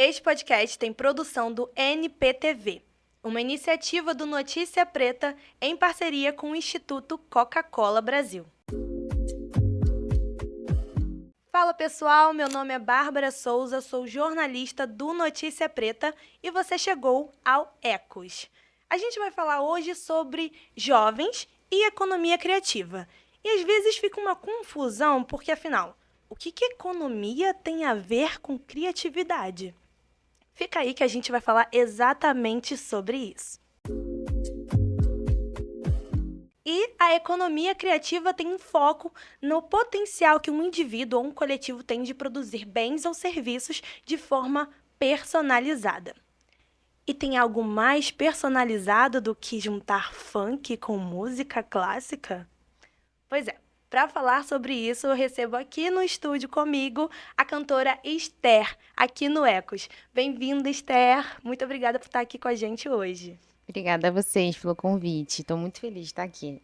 Este podcast tem produção do NPTV, uma iniciativa do Notícia Preta em parceria com o Instituto Coca-Cola Brasil. Fala pessoal, meu nome é Bárbara Souza, sou jornalista do Notícia Preta e você chegou ao Ecos. A gente vai falar hoje sobre jovens e economia criativa. E às vezes fica uma confusão porque, afinal, o que economia tem a ver com criatividade? Fica aí que a gente vai falar exatamente sobre isso. E a economia criativa tem um foco no potencial que um indivíduo ou um coletivo tem de produzir bens ou serviços de forma personalizada. E tem algo mais personalizado do que juntar funk com música clássica? Pois é, para falar sobre isso, eu recebo aqui no estúdio comigo a cantora Esther, aqui no Ecos. Bem-vinda, Esther. Muito obrigada por estar aqui com a gente hoje. Obrigada a vocês pelo convite. Estou muito feliz de estar aqui.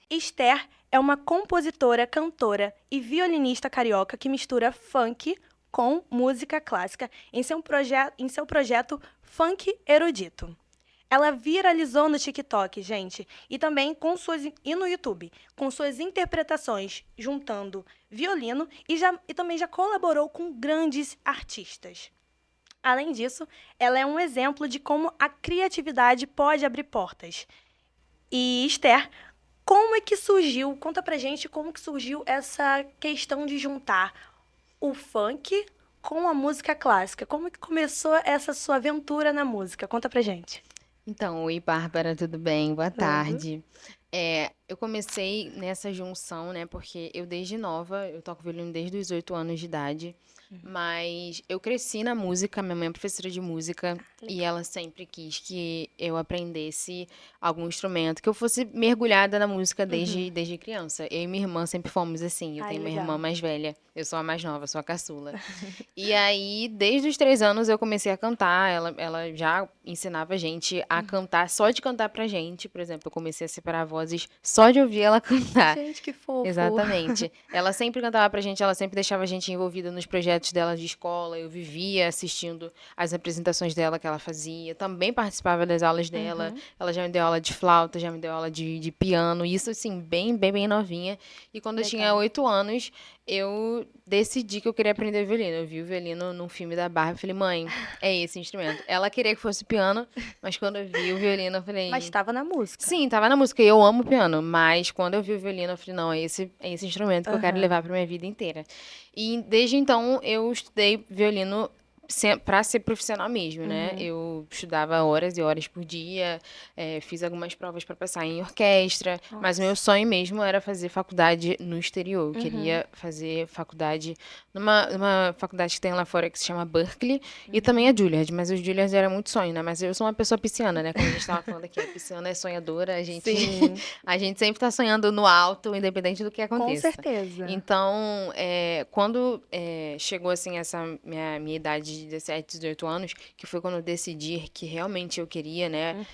Esther é uma compositora, cantora e violinista carioca que mistura funk com música clássica em seu projeto Funk Erudito. Ela viralizou no TikTok, gente, e também e no YouTube, com suas interpretações, juntando violino e também já colaborou com grandes artistas. Além disso, ela é um exemplo de como a criatividade pode abrir portas. E, Esther, como é que surgiu? Conta pra gente como que surgiu essa questão de juntar o funk com a música clássica. Como é que começou essa sua aventura na música? Conta pra gente. Então, oi, Bárbara, tudo bem? Boa Tudo. tarde. Eu comecei nessa junção, né? Porque eu desde nova, eu toco violino desde os 8 anos de idade. Mas eu cresci na música, minha mãe é professora de música e ela sempre quis que eu aprendesse algum instrumento, que eu fosse mergulhada na música desde criança. Eu e minha irmã sempre fomos assim. Eu tenho uma irmã mais velha, eu sou a mais nova, sou a caçula. E aí, desde os 3 anos, eu comecei a cantar. Ela já ensinava a gente a cantar, só de cantar pra gente. Por exemplo, eu comecei a separar vozes só de ouvir ela cantar. Gente, que fofo. Exatamente. Ela sempre cantava pra gente, ela sempre deixava a gente envolvida nos projetos dela de escola. Eu vivia assistindo as apresentações dela que ela fazia. Também participava das aulas dela. Ela já me deu aula de flauta, já me deu aula de piano. Isso, assim, bem novinha. E quando eu tinha 8 anos, eu decidi que eu queria aprender violino. Eu vi o violino num filme da Barbie e falei, mãe, é esse instrumento. Ela queria que fosse piano, mas quando eu vi o violino, eu falei... Mas estava na música. Sim, tava na música. E eu amo piano, mas quando eu vi o violino, eu falei, não, é esse instrumento que eu quero levar pra minha vida inteira. E desde então, eu estudei violino para ser profissional mesmo, né? Eu estudava horas e horas por dia, fiz algumas provas para passar em orquestra, mas o meu sonho mesmo era fazer faculdade no exterior. Eu queria fazer faculdade numa faculdade que tem lá fora que se chama Berkeley, e também a Juilliard, mas o Juilliard era muito sonho, né? Mas eu sou uma pessoa pisciana, né? Como a gente estava falando aqui, a pisciana é sonhadora, a gente sempre tá sonhando no alto, independente do que aconteça. Com certeza. Então, quando chegou, assim, essa minha idade de 17, 18 anos, que foi quando eu decidi que realmente eu queria, né,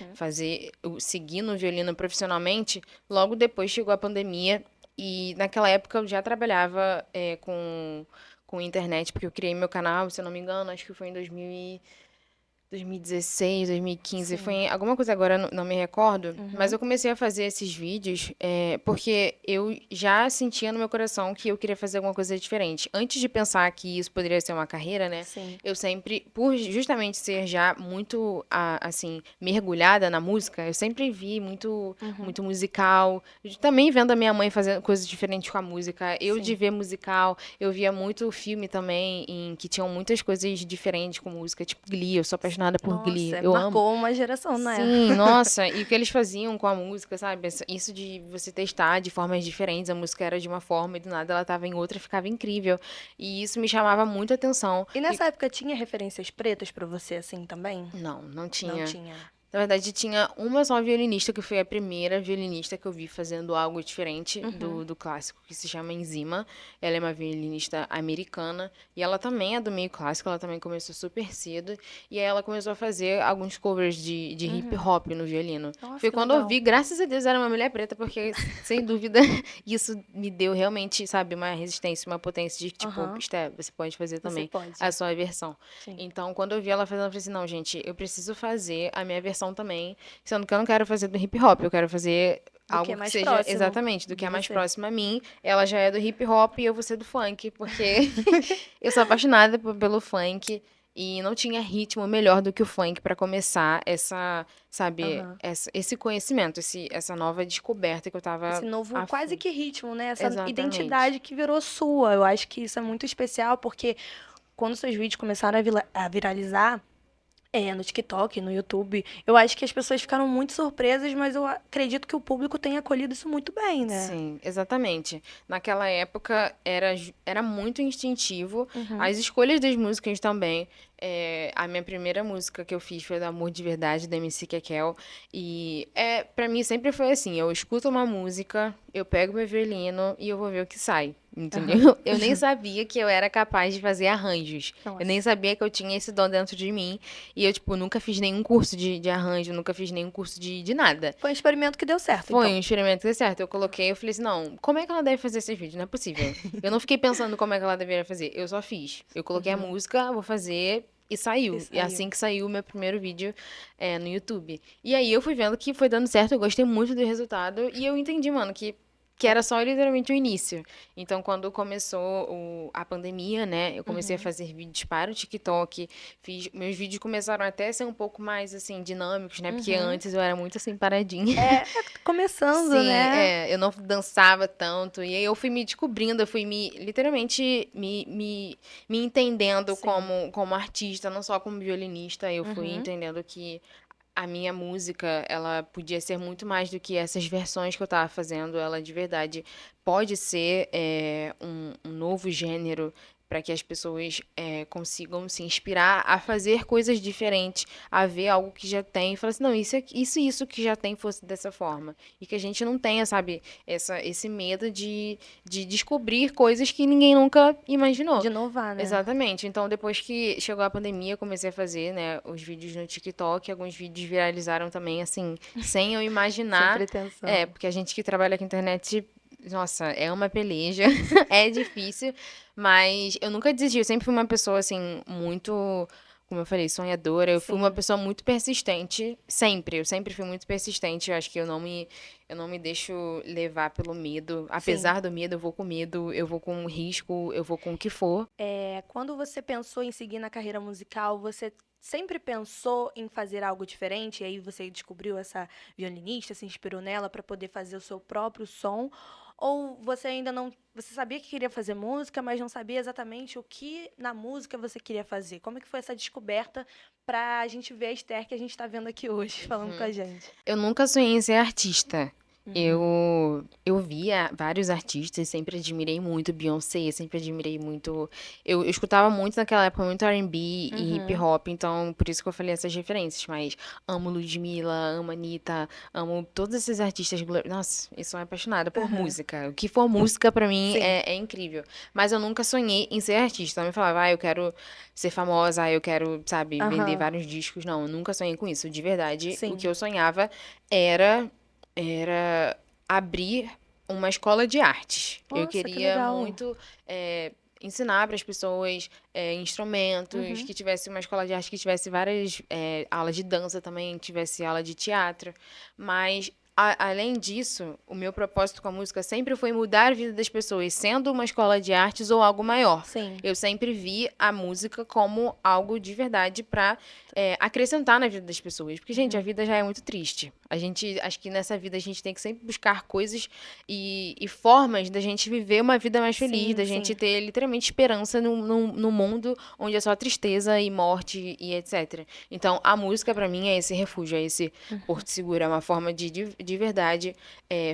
seguir no violino profissionalmente, logo depois chegou a pandemia e naquela época eu já trabalhava com internet, porque eu criei meu canal, se eu não me engano, acho que foi em 2016, 2015, foi alguma coisa agora, não me recordo, mas eu comecei a fazer esses vídeos porque eu já sentia no meu coração que eu queria fazer alguma coisa diferente. Antes de pensar que isso poderia ser uma carreira, né, eu sempre, por justamente ser já muito, assim, mergulhada na música, eu sempre vi muito musical, também vendo a minha mãe fazendo coisas diferentes com a música, de ver musical, eu via muito filme também, em que tinham muitas coisas diferentes com música, tipo Glee, eu sou apaixonada por Glee. Eu marcou amo. uma geração, né? Sim, nossa. E o que eles faziam com a música, sabe? Isso de você testar de formas diferentes. A música era de uma forma e do nada ela tava em outra, ficava incrível. E isso me chamava muita atenção. E nessa época tinha referências pretas pra você, assim, também? Não tinha. Não tinha. Na verdade, tinha uma só violinista, que foi a primeira violinista que eu vi fazendo algo diferente do clássico, que se chama Enzima. Ela é uma violinista americana e ela também é do meio clássico, ela também começou super cedo. E aí ela começou a fazer alguns covers de hip hop no violino. Nossa, Foi que quando eu legal. vi, graças a Deus, era uma mulher preta, porque, sem dúvida, isso me deu realmente, sabe, uma resistência, uma potência de, tipo, Aham. Esté, você pode fazer Você também pode. a sua versão. Sim. Então, quando eu vi ela fazendo, eu falei assim, não, gente, eu preciso fazer a minha versão também, sendo que eu não quero fazer do hip hop, eu quero fazer Do que é algo que mais seja próximo exatamente do que de é mais você. próximo a mim. Ela já é do hip hop e eu vou ser do funk, porque eu sou apaixonada pelo funk e não tinha ritmo melhor do que o funk para começar essa, sabe, Aham. esse conhecimento, essa nova descoberta que eu Esse tava novo a quase fundo. que ritmo, né? Essa Exatamente. identidade que virou sua. Eu acho que isso é muito especial, porque quando seus vídeos começaram a viralizar, no TikTok, no YouTube, eu acho que as pessoas ficaram muito surpresas, mas eu acredito que o público tenha acolhido isso muito bem, né? Sim, exatamente. Naquela época era muito instintivo. Uhum. As escolhas das músicas também. A minha primeira música que eu fiz foi do Amor de Verdade, da MC Kekel. E para mim sempre foi assim: eu escuto uma música, eu pego meu violino e eu vou ver o que sai. Aham. Entendeu? Eu nem sabia que eu era capaz de fazer arranjos. Eu nem Nossa. sabia que eu tinha esse dom dentro de mim. E eu, tipo, nunca fiz nenhum curso de arranjo, nunca fiz nenhum curso de nada. Foi um experimento que deu certo, Foi então. um experimento que deu certo. Eu coloquei, eu falei assim, não, como é que ela deve fazer esse vídeo? Não é possível. Eu não fiquei pensando como é que ela deveria fazer. Eu só fiz. Eu coloquei a Uhum. música, vou fazer, e E saiu. E é saiu. assim que saiu o meu primeiro vídeo no YouTube. E aí eu fui vendo que foi dando certo, eu gostei muito do resultado, e eu entendi, mano, que era só literalmente o início. Então, quando começou a pandemia, né, eu comecei a Uhum. fazer vídeos para o TikTok. Meus vídeos começaram até a ser um pouco mais, assim, dinâmicos, né? Porque Uhum. antes eu era muito, assim, paradinha. Começando, Sim, né? eu não dançava tanto. E aí eu fui me descobrindo, eu fui literalmente, me entendendo Sim. como artista, não só como violinista. Eu fui Uhum. entendendo que a minha música, ela podia ser muito mais do que essas versões que eu tava fazendo. Ela, de verdade, pode ser um novo gênero para que as pessoas consigam se inspirar a fazer coisas diferentes, a ver algo que já tem e falar assim, não, isso que já tem fosse dessa forma. E que a gente não tenha, sabe, esse medo de descobrir coisas que ninguém nunca imaginou. De inovar, né? Exatamente. Então, depois que chegou a pandemia, eu comecei a fazer, né, os vídeos no TikTok. Alguns vídeos viralizaram também, assim, sem eu Sem imaginar. pretensão. Porque a gente que trabalha com internet, nossa, é uma peleja, é difícil, mas eu nunca desisti. Eu sempre fui uma pessoa, assim, muito, como eu falei, sonhadora. Eu fui uma Sim. pessoa muito persistente, sempre. Eu sempre fui muito persistente. Eu acho que eu não me deixo levar pelo medo. Sim. Apesar do medo, eu vou com medo, eu vou com risco, eu vou com o que for. Quando você pensou em seguir na carreira musical, você sempre pensou em fazer algo diferente? E aí você descobriu essa violinista, se inspirou nela para poder fazer o seu próprio som? Ou você ainda não. Você sabia que queria fazer música, mas não sabia exatamente o que na música você queria fazer? Como é que foi essa descoberta para a gente ver a Esther que a gente está vendo aqui hoje, falando com a gente? Eu nunca sonhei em ser artista. Uhum. Eu via vários artistas, sempre admirei muito Beyoncé, sempre admirei muito. Eu escutava muito naquela época, muito R&B e hip Uhum. hop, então por isso que eu falei essas referências. Mas amo Ludmilla, amo Anitta, amo todos esses artistas. Nossa, eu sou apaixonada por Aham. música. O que for música pra mim Sim. é incrível. Mas eu nunca sonhei em ser artista. Não me falava, eu quero ser famosa, eu quero, sabe, vender Aham. vários discos. Não, eu nunca sonhei com isso. De verdade, o que Sim. eu sonhava era era abrir uma escola de artes. Eu Nossa, que queria legal. muito ensinar para as pessoas instrumentos, Uhum. que tivesse uma escola de arte que tivesse várias aulas de dança também, tivesse aula de teatro, mas além disso, o meu propósito com a música sempre foi mudar a vida das pessoas, sendo uma escola de artes ou algo maior. Sim. Eu sempre vi a música como algo de verdade para acrescentar na vida das pessoas. Porque, gente, a Uhum. vida já é muito triste. Acho que nessa vida a gente tem que sempre buscar coisas e formas da gente viver uma vida mais feliz, Sim, da gente sim. ter literalmente esperança no mundo onde é só tristeza e morte e etc. Então, a música, pra mim, é esse refúgio, é esse porto seguro, é uma forma de verdade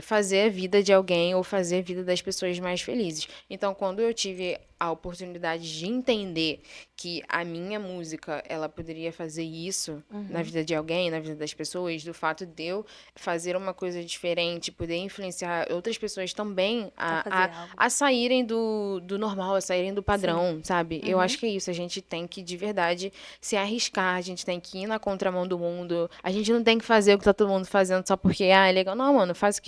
fazer a vida de alguém ou fazer a vida das pessoas mais felizes. Então, quando eu tive a oportunidade de entender que a minha música, ela poderia fazer isso na vida de alguém, na vida das pessoas, do fato de eu fazer uma coisa diferente, poder influenciar outras pessoas também A fazer algo. a saírem do normal, a saírem do padrão, sabe? Eu acho que é isso, a gente tem que, de verdade, se arriscar, a gente tem que ir na contramão do mundo, a gente não tem que fazer o que tá todo mundo fazendo só porque, é legal. Não, mano, faz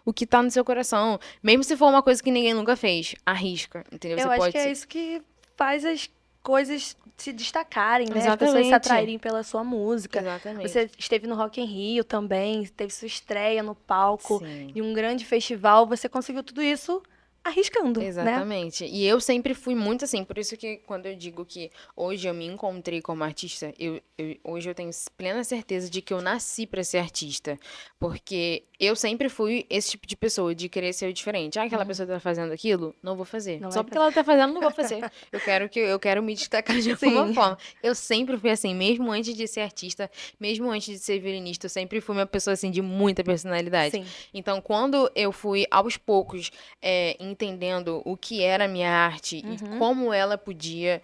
o que tá no seu coração. Mesmo se for uma coisa que ninguém nunca fez, arrisca, entendeu? Eu Você acho pode que é isso que faz as coisas se destacarem, né? As pessoas se Exatamente. atraírem pela sua música. Exatamente. Você esteve no Rock in Rio também, teve sua estreia no palco Sim. de um grande festival. Você conseguiu tudo isso arriscando, né? Exatamente. E eu sempre fui muito assim, por isso que quando eu digo que hoje eu me encontrei como artista, hoje eu tenho plena certeza de que eu nasci pra ser artista. Porque eu sempre fui esse tipo de pessoa, de querer ser o diferente. Ah, aquela pessoa tá fazendo aquilo? Não vou fazer. Não Só vai porque ela tá fazendo, não vou fazer. Eu quero me destacar de alguma Sim. forma. Eu sempre fui assim, mesmo antes de ser artista, mesmo antes de ser violinista, eu sempre fui uma pessoa assim de muita personalidade. Sim. Então, quando eu fui aos poucos entendendo o que era a minha arte e como ela podia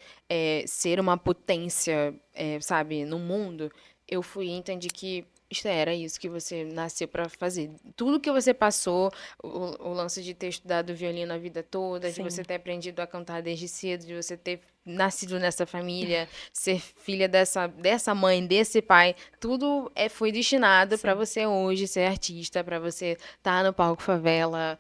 ser uma potência, sabe, no mundo, eu fui e entendi que era isso que você nasceu para fazer. Tudo que você passou, o lance de ter estudado violino a vida toda, de você ter aprendido a cantar desde cedo, de você ter nascido nessa família, ser filha dessa mãe, desse pai, tudo foi destinado para você hoje ser artista, para você estar no palco Favela,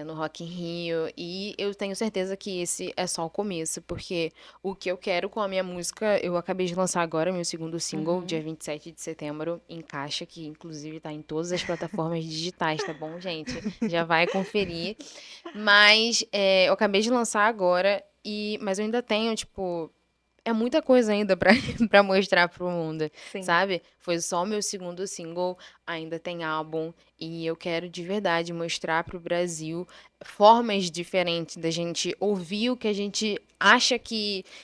no Rock in Rio, e eu tenho certeza que esse é só o começo, porque o que eu quero com a minha música, eu acabei de lançar agora meu segundo single, dia 27 de setembro, em caixa, que inclusive tá em todas as plataformas digitais, tá bom, gente? Já vai conferir. Mas eu acabei de lançar agora, mas eu ainda tenho, tipo, é muita coisa ainda pra pra mostrar pro mundo, Sim. sabe? Foi só o meu segundo single, ainda tem álbum, e eu quero de verdade mostrar pro Brasil formas diferentes da gente ouvir o que a gente acha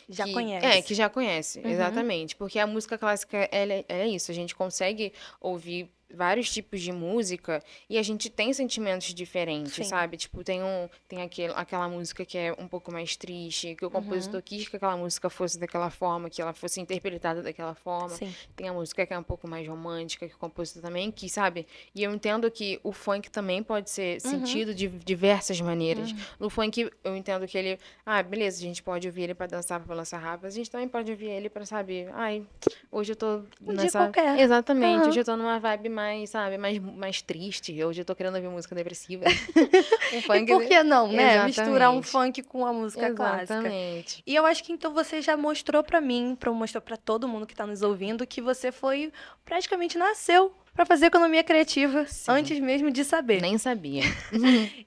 Já conhece. que já conhece, exatamente. Porque a música clássica, ela é isso, a gente consegue ouvir vários tipos de música e a gente tem sentimentos diferentes, sabe? Tipo, tem aquela música que é um pouco mais triste, que o compositor quis que aquela música fosse daquela forma, que ela fosse interpretada daquela forma. Sim. Tem a música que é um pouco mais romântica, que o compositor também quis, sabe? E eu entendo que o funk também pode ser sentido de diversas maneiras. No funk, eu entendo que ele, beleza, a gente pode ouvir ele pra dançar, pra balançar rápido, a gente também pode ouvir ele pra, sabe, hoje eu tô Um dia nessa... qualquer. Exatamente, hoje eu tô numa vibe mais, sabe, mais triste. Hoje eu tô querendo ouvir música depressiva. Um E funk... por que não, né? Misturar um Exatamente. funk com a música clássica. Exatamente. E eu acho que então você já mostrou pra mim, mostrou pra todo mundo que tá nos ouvindo, que você praticamente nasceu pra fazer economia criativa antes mesmo de saber. Nem sabia.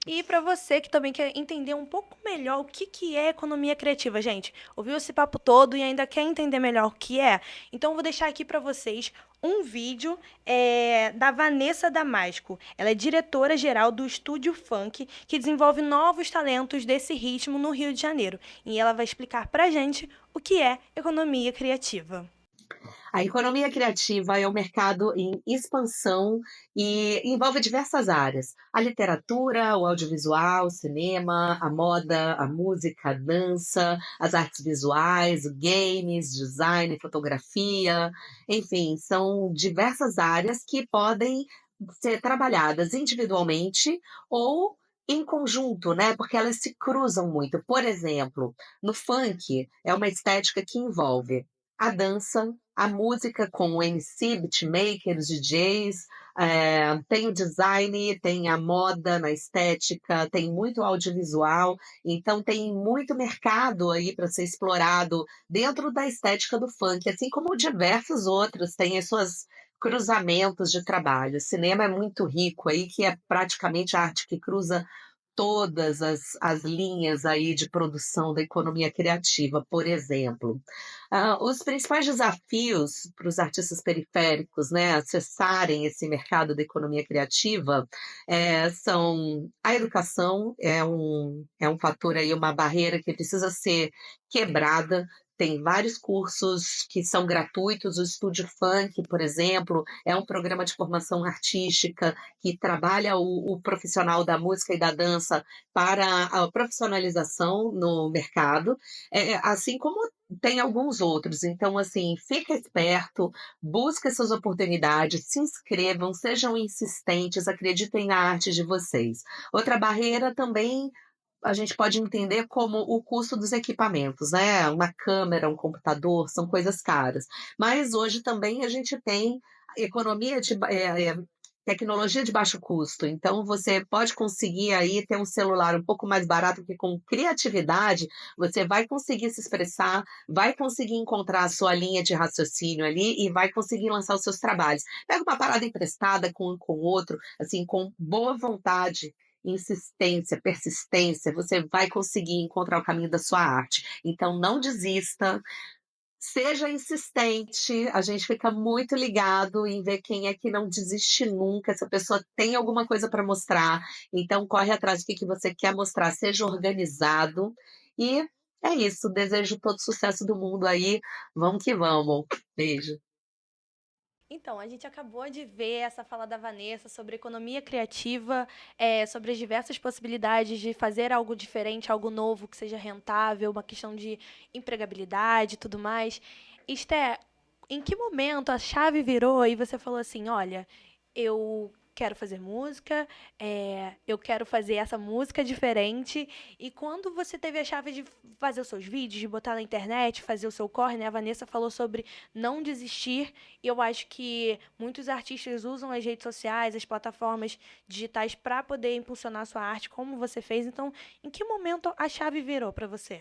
E pra você que também quer entender um pouco melhor o que é economia criativa, gente, ouviu esse papo todo e ainda quer entender melhor o que é? Então eu vou deixar aqui pra vocês um vídeo da Vanessa Damasco. Ela é diretora-geral do Estúdio Funk, que desenvolve novos talentos desse ritmo no Rio de Janeiro. E ela vai explicar pra gente o que é economia criativa. A economia criativa é um mercado em expansão e envolve diversas áreas: a literatura, o audiovisual, o cinema, a moda, a música, a dança, as artes visuais, games, design, fotografia, enfim, são diversas áreas que podem ser trabalhadas individualmente ou em conjunto, né? Porque elas se cruzam muito. Por exemplo, no funk é uma estética que envolve a dança, a música com o MC, beatmakers, DJs, tem o design, tem a moda na estética, tem muito audiovisual, então tem muito mercado aí para ser explorado dentro da estética do funk, assim como diversos outros têm as suas cruzamentos de trabalho. O cinema é muito rico aí, que é praticamente a arte que cruza todas as linhas aí de produção da economia criativa, por exemplo. Os principais desafios para os artistas periféricos, né, acessarem esse mercado da economia criativa são a educação, é um fator aí, uma barreira que precisa ser quebrada. tem vários cursos que são gratuitos. O Estúdio Funk, por exemplo, é um programa de formação artística que trabalha o profissional da música e da dança para a profissionalização no mercado, assim como tem alguns outros. Então, assim, fica esperto, busque essas oportunidades, se inscrevam, sejam insistentes, acreditem na arte de vocês. Outra barreira também a gente pode entender como o custo dos equipamentos, né? Uma câmera, um computador, são coisas caras. Mas hoje também a gente tem economia de tecnologia de baixo custo. Então você pode conseguir aí ter um celular um pouco mais barato, que com criatividade você vai conseguir se expressar, vai conseguir encontrar a sua linha de raciocínio ali e vai conseguir lançar os seus trabalhos. Pega uma parada emprestada com outro, assim, com boa vontade, insistência, persistência, você vai conseguir encontrar o caminho da sua arte. Então não desista, seja insistente, a gente fica muito ligado em ver quem é que não desiste nunca, essa pessoa tem alguma coisa para mostrar, então corre atrás do que você quer mostrar, seja organizado e é isso, desejo todo sucesso do mundo aí, vamos que vamos. Beijo. Então, a gente acabou de ver essa fala da Vanessa sobre economia criativa, sobre as diversas possibilidades de fazer algo diferente, algo novo, que seja rentável, uma questão de empregabilidade e tudo mais. Esté, em que momento a chave virou e você falou assim, olha, eu quero fazer música, eu quero fazer essa música diferente. E quando você teve a chave de fazer os seus vídeos, de botar na internet, fazer o seu corre, né? A Vanessa falou sobre não desistir. E eu acho que muitos artistas usam as redes sociais, as plataformas digitais para poder impulsionar a sua arte, como você fez. Então, em que momento a chave virou para você?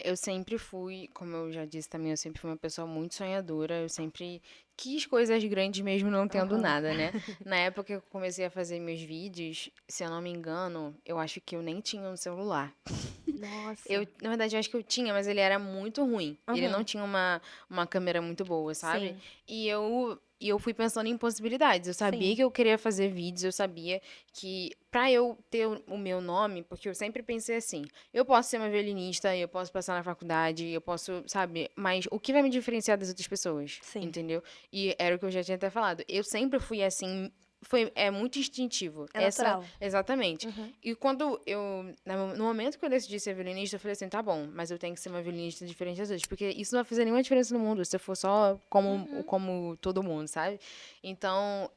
Eu sempre fui, como eu já disse também, eu sempre fui uma pessoa muito sonhadora, eu sempre quis coisas grandes mesmo não tendo Aham. nada, né? Na época que eu comecei a fazer meus vídeos, se eu não me engano, eu acho que eu nem tinha um celular. Nossa. Na verdade, eu acho que eu tinha, mas ele era muito ruim. Ele não Uhum. tinha uma câmera muito boa, sabe? Sim, E eu fui pensando em possibilidades. Eu sabia sim. que eu queria fazer vídeos, eu sabia que pra eu ter o meu nome, porque eu sempre pensei assim, eu posso ser uma violinista, eu posso passar na faculdade, eu posso, sabe? Mas o que vai me diferenciar das outras pessoas? Sim. Entendeu? E era o que eu já tinha até falado. Eu sempre fui assim. É muito instintivo. É natural. Exatamente. Uhum. E quando no momento que eu decidi ser violinista, eu falei assim, tá bom, mas eu tenho que ser uma violinista diferente das outras, porque isso não vai fazer nenhuma diferença no mundo se eu for só Uhum. como todo mundo, sabe? Então,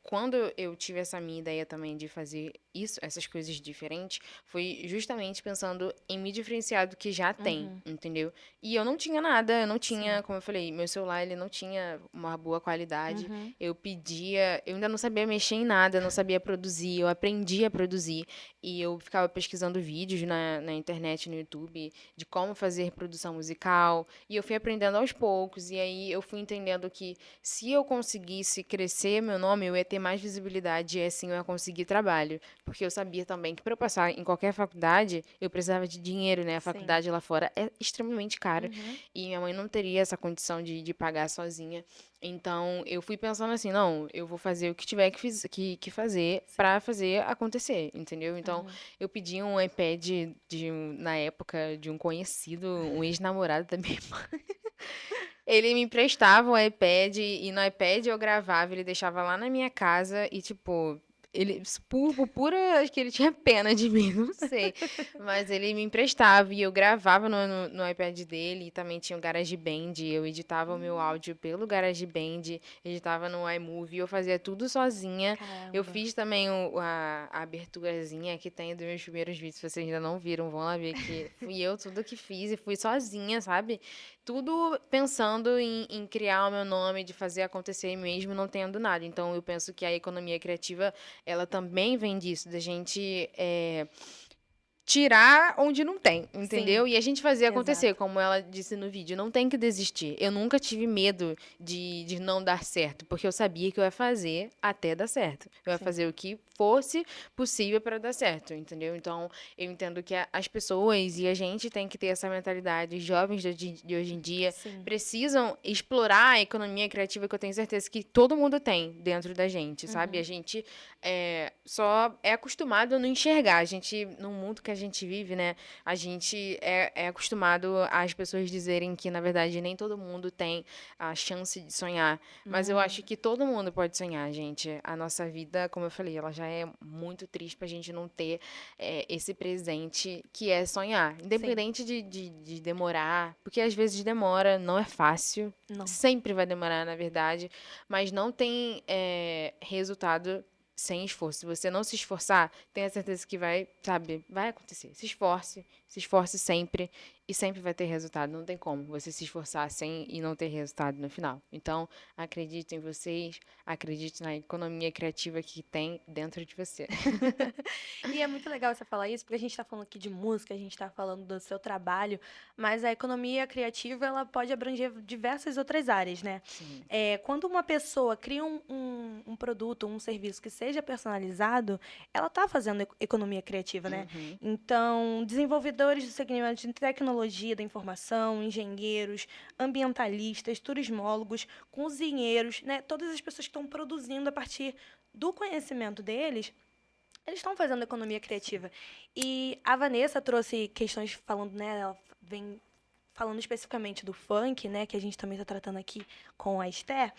quando eu tive essa minha ideia também de fazer isso, essas coisas diferentes, foi justamente pensando em me diferenciar do que já tem, Uhum. entendeu? E eu não tinha nada, eu não Sim. tinha, como eu falei, meu celular, ele não tinha uma boa qualidade. Uhum. Eu ainda não sabia mexer em nada, não sabia produzir, eu aprendi a produzir. E eu ficava pesquisando vídeos na internet, no YouTube, de como fazer produção musical. E eu fui aprendendo aos poucos. E aí eu fui entendendo que se eu conseguisse crescer meu nome, eu ia ter mais visibilidade e assim eu ia conseguir trabalho. Porque eu sabia também que para eu passar em qualquer faculdade, eu precisava de dinheiro, né? A Sim. faculdade lá fora é extremamente cara. Uhum. E minha mãe não teria essa condição de pagar sozinha. Então, eu fui pensando assim, não, eu vou fazer o que tiver que fazer Sim. pra fazer acontecer, entendeu? Então, Uhum. eu pedi um iPad na época, de um conhecido, um ex-namorado da minha irmã. Ele me emprestava o iPad e no iPad eu gravava, ele deixava lá na minha casa e, tipo, ele, por pura, acho que ele tinha pena de mim, não sei. Mas ele me emprestava e eu gravava no iPad dele e também tinha o GarageBand. Eu editava o meu áudio pelo GarageBand, editava no iMovie, eu fazia tudo sozinha. Eu Caramba. fiz também a aberturazinha que tem dos meus primeiros vídeos, se vocês ainda não viram, vão lá ver que fui eu tudo que fiz e fui sozinha, sabe? Tudo pensando em criar o meu nome, de fazer acontecer mesmo não tendo nada. Então, eu penso que a economia criativa, ela também vem disso, da gente tirar onde não tem, Sim, entendeu? E a gente fazer acontecer, exato. como ela disse no vídeo, não tem que desistir. Eu nunca tive medo de não dar certo, porque eu sabia que eu ia fazer até dar certo. Eu ia Sim. fazer o que fosse possível para dar certo, entendeu? Então, eu entendo que as pessoas e a gente tem que ter essa mentalidade. Os jovens de hoje em dia Sim. precisam explorar a economia criativa que eu tenho certeza que todo mundo tem dentro da gente, sabe? A Uhum. gente só é acostumado a não enxergar. A gente, num mundo que a gente vive, né, a gente é acostumado às pessoas dizerem que, na verdade, nem todo mundo tem a chance de sonhar. Mas eu acho que todo mundo pode sonhar, gente. A nossa vida, como eu falei, ela já é muito triste pra gente não ter esse presente que é sonhar. Independente de demorar, porque às vezes demora, não é fácil. Não. Sempre vai demorar, na verdade, mas não tem resultado sem esforço. Se você não se esforçar, tenha certeza que vai, sabe, vai acontecer. Se esforce sempre e sempre vai ter resultado. Não tem como você se esforçar sem e não ter resultado no final. Então, acredite em vocês, acredite na economia criativa que tem dentro de você. E é muito legal você falar isso, porque a gente está falando aqui de música, a gente está falando do seu trabalho, mas a economia criativa ela pode abranger diversas outras áreas, né? Sim. Quando uma pessoa cria um produto, um serviço que seja personalizado, ela está fazendo economia criativa, né? Uhum. Então, desenvolvedores do segmento de tecnologia da informação, engenheiros, ambientalistas, turismólogos, cozinheiros, né? Todas as pessoas que estão produzindo a partir do conhecimento deles, eles estão fazendo economia criativa. E a Vanessa trouxe questões falando, né? Ela vem falando especificamente do funk, né? Que a gente também está tratando aqui com a Esther.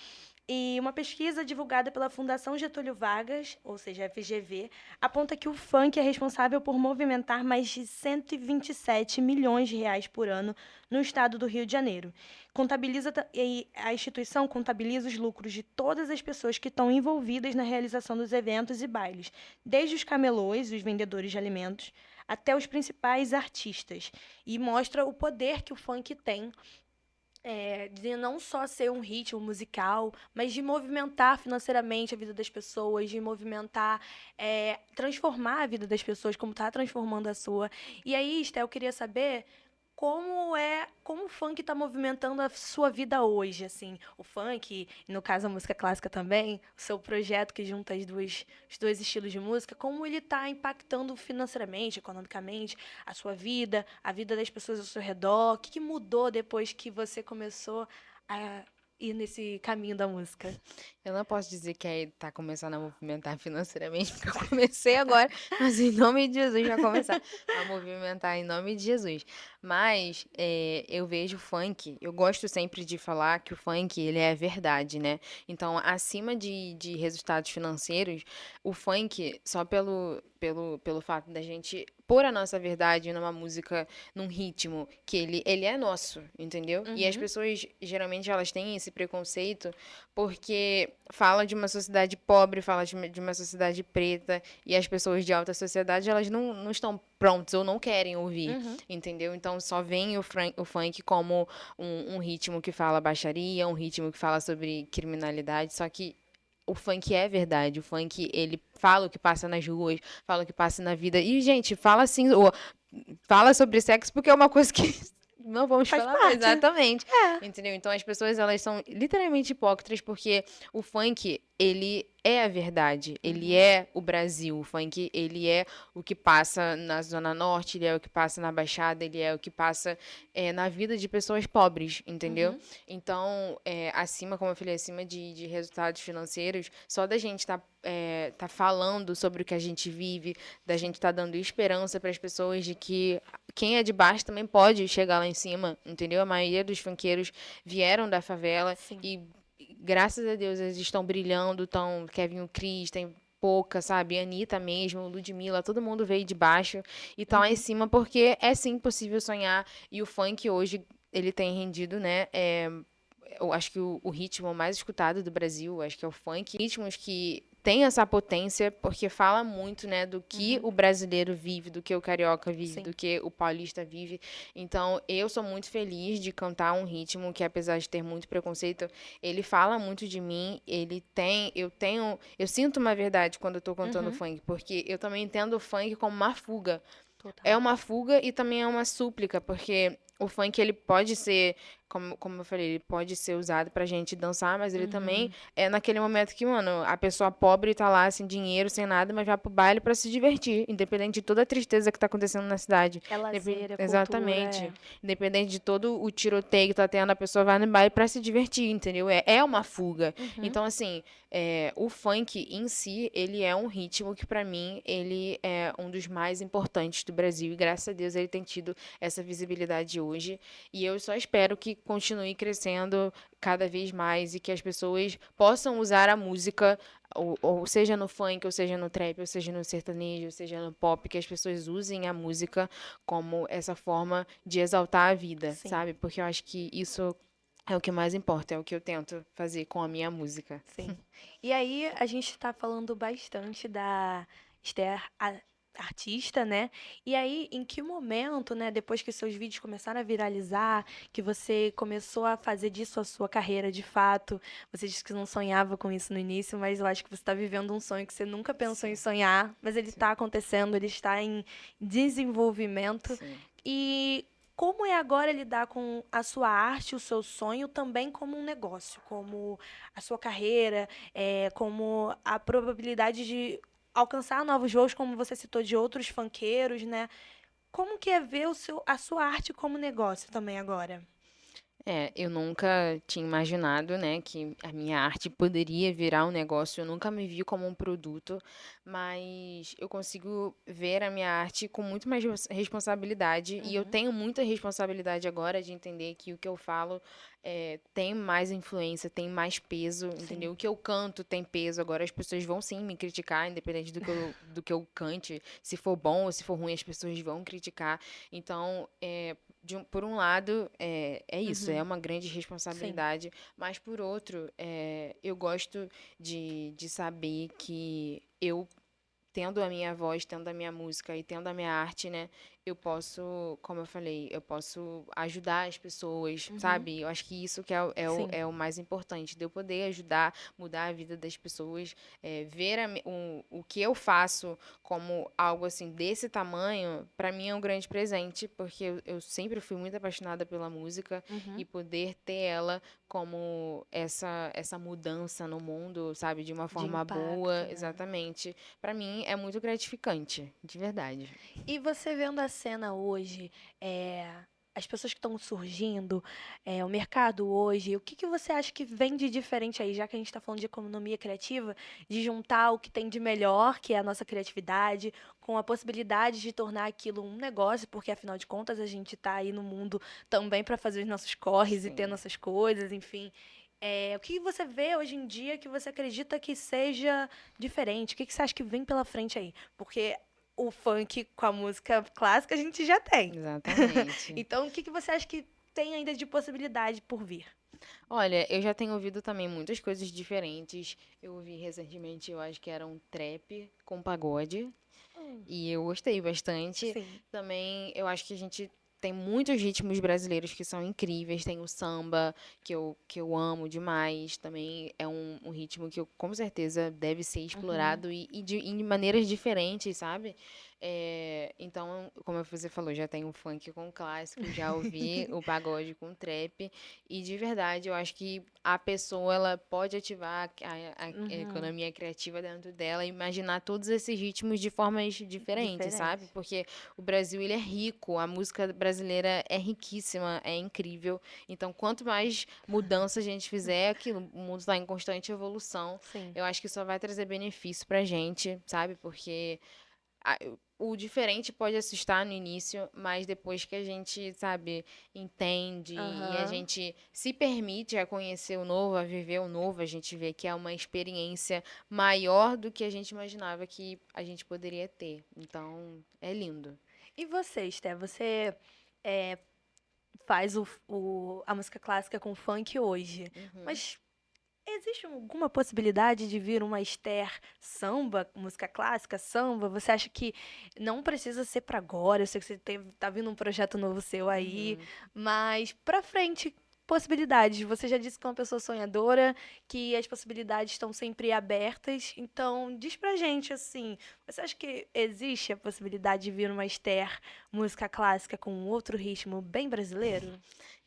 E uma pesquisa divulgada pela Fundação Getúlio Vargas, ou seja, FGV, aponta que o funk é responsável por movimentar mais de 127 milhões de reais por ano no estado do Rio de Janeiro. E a instituição contabiliza os lucros de todas as pessoas que estão envolvidas na realização dos eventos e bailes, desde os camelôs, os vendedores de alimentos, até os principais artistas. E mostra o poder que o funk tem de não só ser um ritmo musical, mas de movimentar financeiramente a vida das pessoas, de movimentar, transformar a vida das pessoas, como está transformando a sua. E aí, Esté, eu queria saber como o funk está movimentando a sua vida hoje, assim. O funk, no caso a música clássica também, o seu projeto que junta os dois estilos de música, como ele está impactando financeiramente, economicamente, a sua vida, a vida das pessoas ao seu redor. O que mudou depois que você começou a ir nesse caminho da música? Eu não posso dizer que aí tá começando a movimentar financeiramente, porque eu comecei agora, mas em nome de Jesus vai começar a movimentar em nome de Jesus. Mas eu vejo o funk, eu gosto sempre de falar que o funk, ele é verdade, né? Então, acima de resultados financeiros, o funk, só pelo fato da gente pôr a nossa verdade numa música, num ritmo que ele é nosso, entendeu? E as pessoas, geralmente, elas têm esse preconceito porque fala de uma sociedade pobre, fala de uma sociedade preta, e as pessoas de alta sociedade, elas não estão prontas ou não querem ouvir, entendeu? Então, só vem o funk como um ritmo que fala baixaria, um ritmo que fala sobre criminalidade, só que o funk é verdade, o funk, ele fala o que passa nas ruas, fala o que passa na vida, e, gente, fala assim, fala sobre sexo porque é uma coisa que não vamos Faz falar, parte. exatamente. Entendeu? Então as pessoas, elas são literalmente hipócritas porque o funk, ele é a verdade, ele é o Brasil. O funk, ele é o que passa na Zona Norte, ele é o que passa na Baixada, ele é o que passa na vida de pessoas pobres, entendeu? Então, acima, como eu falei, acima de resultados financeiros, só da gente tá falando sobre o que a gente vive, da gente tá dando esperança para as pessoas de que quem é de baixo também pode chegar lá em cima, entendeu? A maioria dos funkeiros vieram da favela e graças a Deus eles estão brilhando, Kevin o Cris, tem Pouca, sabe? Anitta mesmo, Ludmilla, todo mundo veio de baixo e tá lá em cima porque é sim possível sonhar. E o funk hoje, ele tem rendido, né? Eu acho que o ritmo mais escutado do Brasil, acho que é o funk. Ritmos que tem essa potência, porque fala muito, né, do que o brasileiro vive, do que o carioca vive, do que o paulista vive. Então, eu sou muito feliz de cantar um ritmo que, apesar de ter muito preconceito, ele fala muito de mim, eu sinto uma verdade quando eu tô cantando funk, porque eu também entendo o funk como uma fuga. Total. É uma fuga e também é uma súplica, porque o funk, ele pode ser, como eu falei, ele pode ser usado pra gente dançar, mas ele também é naquele momento que, mano, a pessoa pobre tá lá sem dinheiro, sem nada, mas vai pro baile pra se divertir, independente de toda a tristeza que tá acontecendo na cidade. É lazer, é cultura, Exatamente. Independente de todo o tiroteio que tá tendo, a pessoa vai no baile pra se divertir, entendeu? É uma fuga. Então, assim, o funk em si, ele é um ritmo que, pra mim, ele é um dos mais importantes do Brasil. E, graças a Deus, ele tem tido essa visibilidade hoje. E eu só espero que continue crescendo cada vez mais e que as pessoas possam usar a música, ou seja no funk, ou seja no trap, ou seja no sertanejo, ou seja no pop, que as pessoas usem a música como essa forma de exaltar a vida, Sim. sabe? Porque eu acho que isso é o que mais importa, é o que eu tento fazer com a minha música. Sim. E aí, a gente está falando bastante da Esther, artista, né? E aí, em que momento, né, depois que seus vídeos começaram a viralizar, que você começou a fazer disso a sua carreira de fato? Você disse que não sonhava com isso no início, mas eu acho que você está vivendo um sonho que você nunca pensou em sonhar, mas ele está acontecendo, ele está em desenvolvimento. Sim. E como é agora lidar com a sua arte, o seu sonho, também como um negócio, como a sua carreira, como a probabilidade de alcançar novos voos, como você citou, de outros funkeiros, né? Como que é ver a sua arte como negócio também agora? Eu nunca tinha imaginado, né, que a minha arte poderia virar um negócio. Eu nunca me vi como um produto, mas eu consigo ver a minha arte com muito mais responsabilidade. E eu tenho muita responsabilidade agora de entender que o que eu falo tem mais influência, tem mais peso, entendeu? O que eu canto tem peso. Agora as pessoas vão sim me criticar, independente do que eu cante. Se for bom ou se for ruim, as pessoas vão criticar. Então, por um lado, é isso, é uma grande Sim. responsabilidade, mas por outro, eu gosto de saber que eu, tendo a minha voz, tendo a minha música e tendo a minha arte, né, eu posso, como eu falei, eu posso ajudar as pessoas, sabe? Eu acho que isso que Sim. é o mais importante, de eu poder ajudar, mudar a vida das pessoas, ver o que eu faço como algo assim desse tamanho, para mim é um grande presente, porque eu sempre fui muito apaixonada pela música e poder ter ela como essa mudança no mundo, sabe, de uma De forma impacto, boa, né? exatamente. Para mim é muito gratificante, de verdade. E você vendo a cena hoje, as pessoas que estão surgindo, o mercado hoje, o que que você acha que vem de diferente aí, já que a gente está falando de economia criativa, de juntar o que tem de melhor, que é a nossa criatividade, com a possibilidade de tornar aquilo um negócio, porque afinal de contas a gente está aí no mundo também para fazer os nossos corres e ter Sim. nossas coisas, enfim. O que que você vê hoje em dia que você acredita que seja diferente? O que que você acha que vem pela frente aí? Porque o funk com a música clássica a gente já tem. Exatamente. Então, o que que você acha que tem ainda de possibilidade por vir? Olha, eu já tenho ouvido também muitas coisas diferentes. Eu ouvi recentemente, eu acho que era um trap com pagode. E eu gostei bastante. Sim. Também eu acho que a gente tem muitos ritmos brasileiros que são incríveis. Tem o samba, que eu amo demais. Também é um ritmo que eu, com certeza deve ser explorado e de maneiras diferentes, sabe? Então, como você falou, já tem o funk com o clássico, já ouvi o pagode com o trap. E de verdade, eu acho que a pessoa ela pode ativar a economia criativa dentro dela e imaginar todos esses ritmos de formas diferentes, sabe? Diferente. Porque o Brasil ele é rico, a música brasileira é riquíssima, é incrível. Então, quanto mais mudança a gente fizer, aquilo, o mundo está em constante evolução. Sim. Eu acho que só vai trazer benefício pra gente, sabe? Porque a- o diferente pode assustar no início, mas depois que a gente, sabe, entende e a Aham. gente se permite a conhecer o novo, a viver o novo, a gente vê que é uma experiência maior do que a gente imaginava que a gente poderia ter. Então, é lindo. E você, Esté, você é, faz a música clássica com funk hoje, mas existe alguma possibilidade de vir uma Esther samba, música clássica, samba? Você acha que não precisa ser para agora? Eu sei que você tá vindo um projeto novo seu aí, mas pra frente, possibilidades. Você já disse que é uma pessoa sonhadora, que as possibilidades estão sempre abertas. Então, diz pra gente, assim, você acha que existe a possibilidade de vir uma Esther música clássica com um outro ritmo bem brasileiro?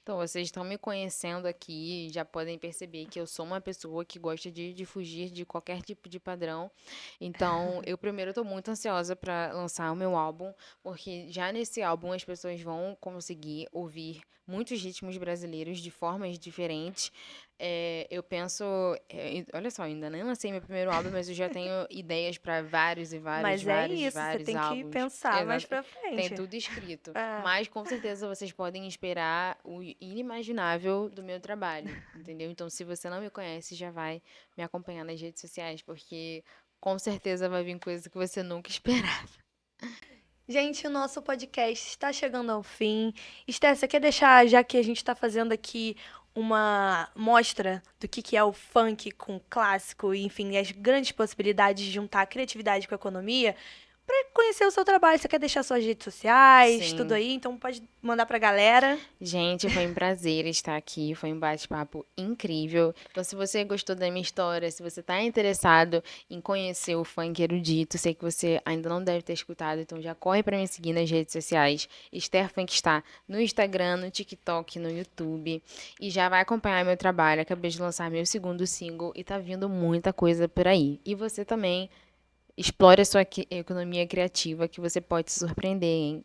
Então, vocês estão me conhecendo aqui e já podem perceber que eu sou uma pessoa que gosta de fugir de qualquer tipo de padrão. Então, eu primeiro estou muito ansiosa para lançar o meu álbum, porque já nesse álbum as pessoas vão conseguir ouvir muitos ritmos brasileiros de formas diferentes. Eu penso, olha só, ainda nem lancei meu primeiro álbum, mas eu já tenho ideias para vários e vários, Mas é vários, isso, você vários tem que álbuns. pensar mais Exato. pra Tem frente. tudo escrito. É. Mas com certeza vocês podem esperar o inimaginável do meu trabalho, entendeu? Então, se você não me conhece, já vai me acompanhar nas redes sociais, porque com certeza vai vir coisa que você nunca esperava. Gente, o nosso podcast está chegando ao fim. Esther, você quer deixar, já que a gente está fazendo aqui uma mostra do que é o funk com o clássico, e, enfim, as grandes possibilidades de juntar a criatividade com a economia, para conhecer o seu trabalho, você quer deixar suas redes sociais, tudo Sim. aí? Então pode mandar pra galera. Gente, foi um prazer estar aqui, foi um bate-papo incrível. Então, se você gostou da minha história, se você está interessado em conhecer o funk erudito, sei que você ainda não deve ter escutado, então já corre para me seguir nas redes sociais. Esther Funk está no Instagram, no TikTok, no YouTube. E já vai acompanhar meu trabalho. Acabei de lançar meu segundo single e tá vindo muita coisa por aí. E você também explore a sua economia criativa, que você pode se surpreender, hein?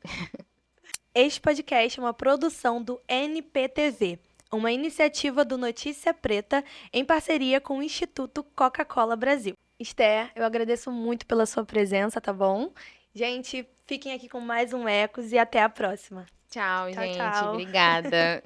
Este podcast é uma produção do NPTV, uma iniciativa do Notícia Preta em parceria com o Instituto Coca-Cola Brasil. Esther, eu agradeço muito pela sua presença, tá bom? Gente, fiquem aqui com mais um Ecos e até a próxima. Tchau, Tchau, gente. tchau. Obrigada.